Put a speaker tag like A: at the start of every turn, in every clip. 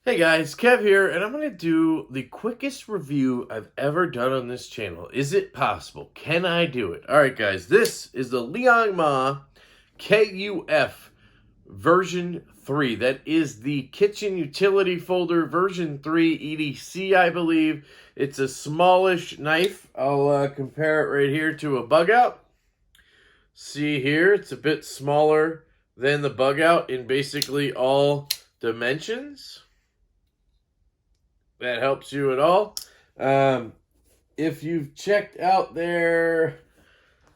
A: Hey guys, Kev here, and I'm going to do the quickest review I've ever done on this channel. Is it possible? Can I do it? Alright guys, this is the Liong Mah KUF version 3. That is the kitchen utility folder version 3 EDC, I believe. It's a smallish knife. I'll compare it right here to a bug out. See here, it's a bit smaller than the bug out in basically all dimensions. That helps you at all. If you've checked out their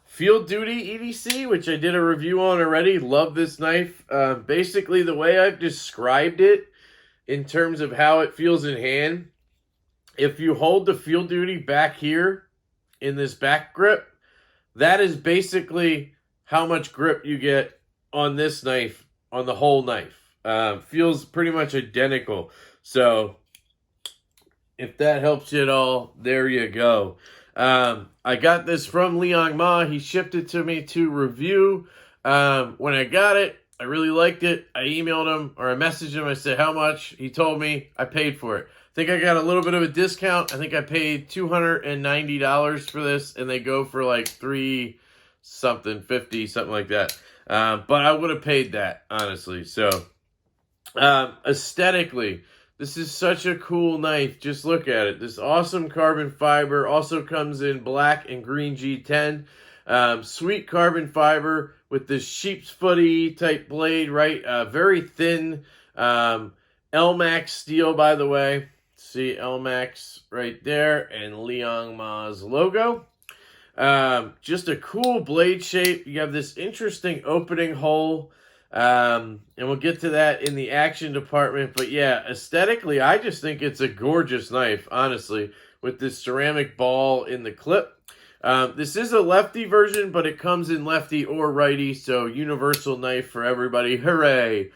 A: Field Duty EDC, which I did a review on already, love this knife. Basically, the way I've described it in terms of how it feels in hand, if you hold the Field Duty back here in this back grip, that is basically how much grip you get on this knife, on the whole knife. Feels pretty much identical. So if that helps you at all, there you go. I got this from Liong Mah. He shipped it to me to review. When I got it, I really liked it. I emailed him, or I messaged him. I said, how much? He told me. I paid for it. I think I got a little bit of a discount. I think I paid $290 for this, and they go for like $3 something, $50, something like that. But I would have paid that, honestly. So, aesthetically, this is such a cool knife. Just look at it. This awesome carbon fiber also comes in black and green G10. Sweet carbon fiber with this sheep's footy type blade, right? Very thin LMAX steel, by the way. See LMAX right there and Liong Mah's logo. Just a cool blade shape. You have this interesting opening hole. And we'll get to that in the action department. But yeah, aesthetically, I just think it's a gorgeous knife, honestly, with this ceramic ball in the clip. This is a lefty version, but it comes in lefty or righty, so universal knife for everybody. Hooray!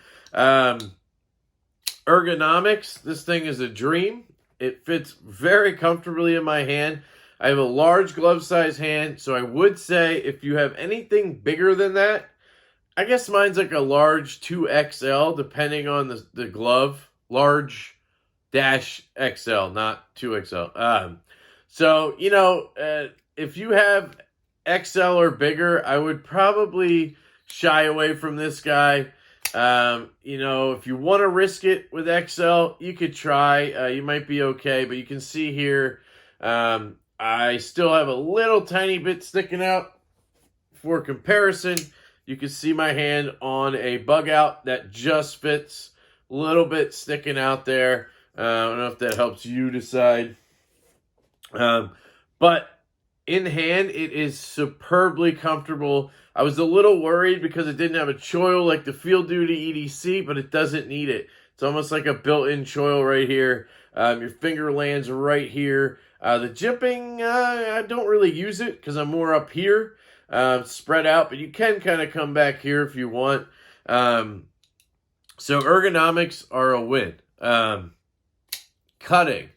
A: Ergonomics, this thing is a dream. It fits very comfortably in my hand. I have a large glove size hand, so I would say if you have anything bigger than that, I guess mine's like a large 2XL, depending on the glove. Large dash XL, not 2XL. So, you know, if you have XL or bigger, I would probably shy away from this guy. You know, if you want to risk it with XL, you could try. You might be okay, but you can see here, I still have a little tiny bit sticking out. For comparison, you can see my hand on a bug out that just fits, a little bit sticking out there. I don't know if that helps you decide. But in hand, it is superbly comfortable. I was a little worried because it didn't have a choil like the Field Duty EDC, but it doesn't need it. It's almost like a built-in choil right here. Your finger lands right here. The jipping, I don't really use it because I'm more up here. Spread out, but you can kind of come back here if you want. So ergonomics are a win. Cutting.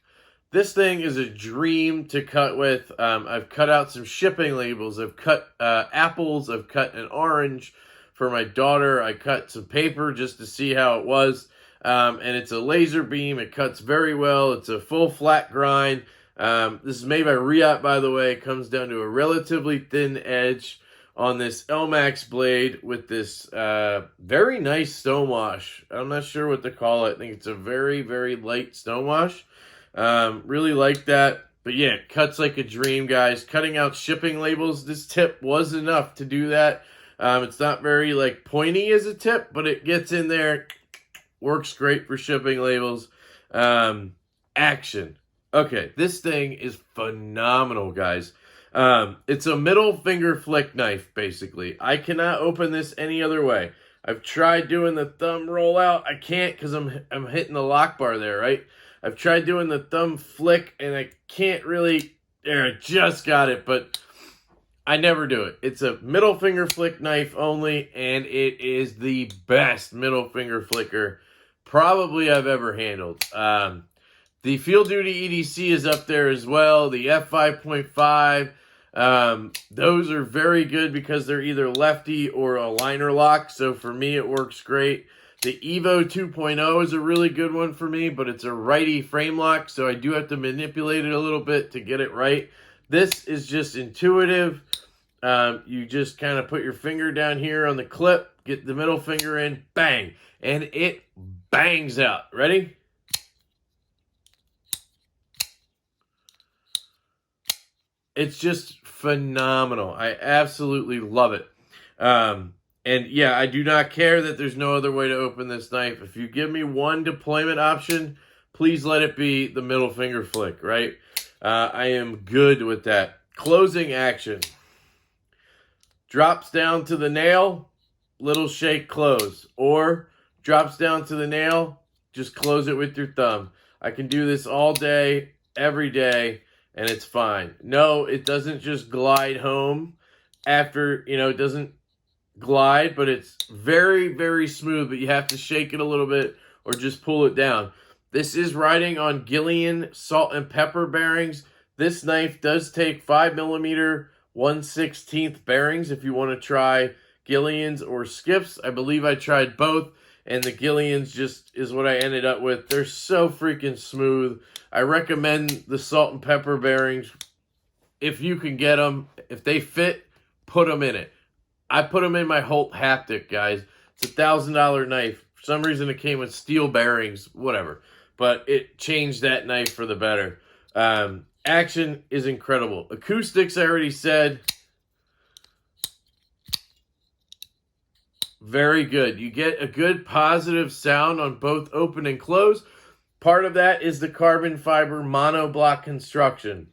A: This thing is a dream to cut with. I've cut out some shipping labels. I've cut apples. I've cut an orange for my daughter. I cut some paper just to see how it was. And it's a laser beam. It cuts very well. It's a full flat grind. This is made by Riot, by the way. It comes down to a relatively thin edge on this LMAX blade with this very nice stonewash. I'm not sure what to call it. I think it's a very, very light stonewash. Really like that. But yeah, it cuts like a dream, guys. Cutting out shipping labels. This tip was enough to do that. It's not very like pointy as a tip, but it gets in there. Works great for shipping labels. Action. Okay, this thing is phenomenal, guys. It's a middle finger flick knife, basically. I cannot open this any other way. I've tried doing the thumb roll out. I can't because I'm hitting the lock bar there, right? I've tried doing the thumb flick, and I can't really... There, I just got it, but I never do it. It's a middle finger flick knife only, and it is the best middle finger flicker probably I've ever handled. The Field Duty EDC is up there as well. The F5.5. Those are very good because they're either lefty or a liner lock. So for me, it works great. The Evo 2.0 is a really good one for me, but it's a righty frame lock, so I do have to manipulate it a little bit to get it right. This is just intuitive. You just kind of put your finger down here on the clip, get the middle finger in, bang, and it bangs out. Ready? It's just phenomenal. I absolutely love it. And yeah, I do not care that there's no other way to open this knife. If you give me one deployment option, please let it be the middle finger flick, right? I am good with that. Closing action. Drops down to the nail, little shake, close. Or drops down to the nail, just close it with your thumb. I can do this all day, every day, and it's fine. No, it doesn't just glide home after, it doesn't glide, but it's very, very smooth, but you have to shake it a little bit or just pull it down. This is riding on Gillian salt and pepper bearings. This knife does take 5mm 1/16 bearings if you want to try Gillian's or Skiff's. I believe I tried both, and the Gillian's just is what I ended up with. They're so freaking smooth. I recommend the salt and pepper bearings if you can get them. If they fit, put them in it. I put them in my Holt Haptic, guys. It's a $1,000 knife. For some reason, it came with steel bearings, whatever. But it changed that knife for the better. Action is incredible. Acoustics, I already said. Very good. You get a good positive sound on both open and close. Part of that is the carbon fiber monoblock construction.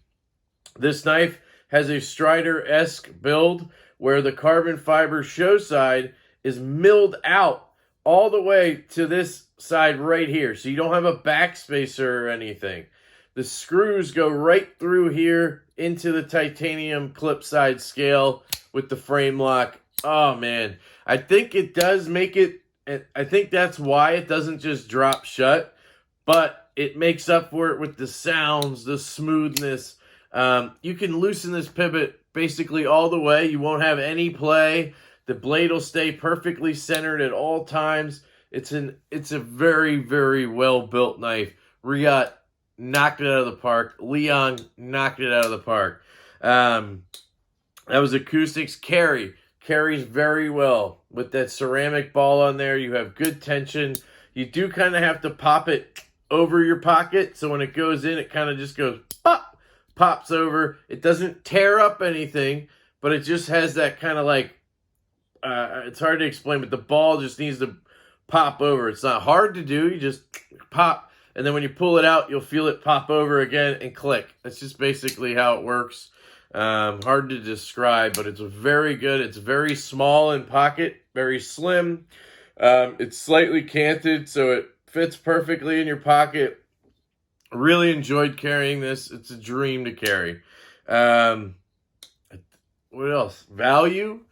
A: This knife has a Strider-esque build where the carbon fiber show side is milled out all the way to this side right here. So you don't have a backspacer or anything. The screws go right through here into the titanium clip side scale with the frame lock. Oh, man. I think it does make it, I think that's why it doesn't just drop shut, but it makes up for it with the sounds, the smoothness. You can loosen this pivot basically all the way. You won't have any play. The blade will stay perfectly centered at all times. It's a very, very well-built knife. Riot knocked it out of the park. Liong knocked it out of the park. That was acoustics. Carries very well. With that ceramic ball on there, you have good tension. You do kind of have to pop it over your pocket, so when it goes in, it kind of just goes pop, pops over. It doesn't tear up anything, but it just has that kind of like, it's hard to explain, but the ball just needs to pop over. It's not hard to do. You just pop, and then when you pull it out, you'll feel it pop over again and click. That's just basically how it works. Hard to describe, but it's very good. It's very small in pocket, very slim. It's slightly canted, so it fits perfectly in your pocket. Really enjoyed carrying this. It's a dream to carry. What else? Value?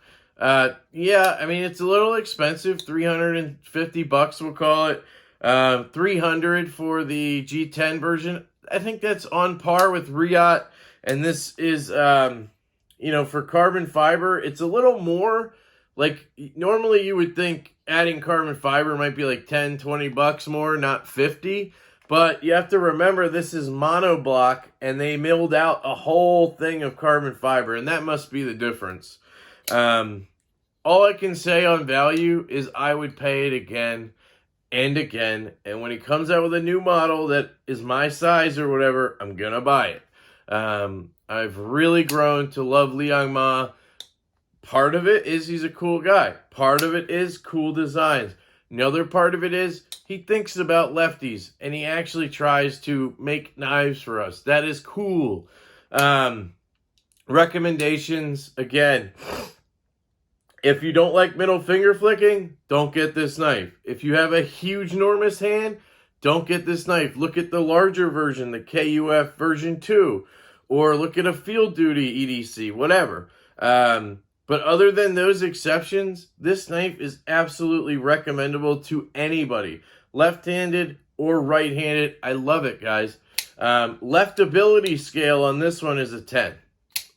A: Yeah, I mean, it's a little expensive. $350, we'll call it. $300 for the G10 version. I think that's on par with Riot. And this is, for carbon fiber, it's a little more. Like, normally you would think adding carbon fiber might be like $10, $20 more, not 50. But you have to remember this is monoblock, and they milled out a whole thing of carbon fiber, and that must be the difference. All I can say on value is I would pay it again and again. And when he comes out with a new model that is my size or whatever, I'm going to buy it. I've really grown to love Liong Mah. Part of it is he's a cool guy. Part of it is cool designs. Another part of it is he thinks about lefties, and he actually tries to make knives for us. That is cool. Recommendations, again, if you don't like middle finger flicking, don't get this knife. If you have a huge, enormous hand, don't get this knife. Look at the larger version, the KUF version 2, or look at a Field Duty EDC, whatever. But other than those exceptions, this knife is absolutely recommendable to anybody. left-handed or right-handed. I love it, guys. Left ability scale on this one is a 10.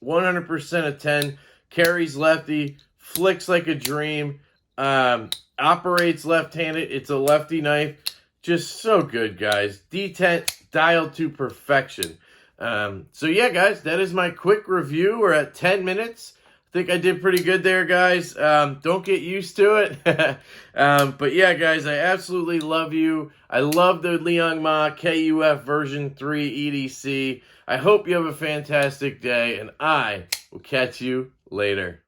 A: 100% a 10. Carries lefty, flicks like a dream, operates left-handed. It's a lefty knife. Just so good, guys. D10 dialed to perfection. So yeah, guys, that is my quick review. We're at 10 minutes. I think I did pretty good there, guys. Don't get used to it. But yeah, guys, I absolutely love you. I love the Liong Mah KUF version 3 EDC. I hope you have a fantastic day, and I will catch you later.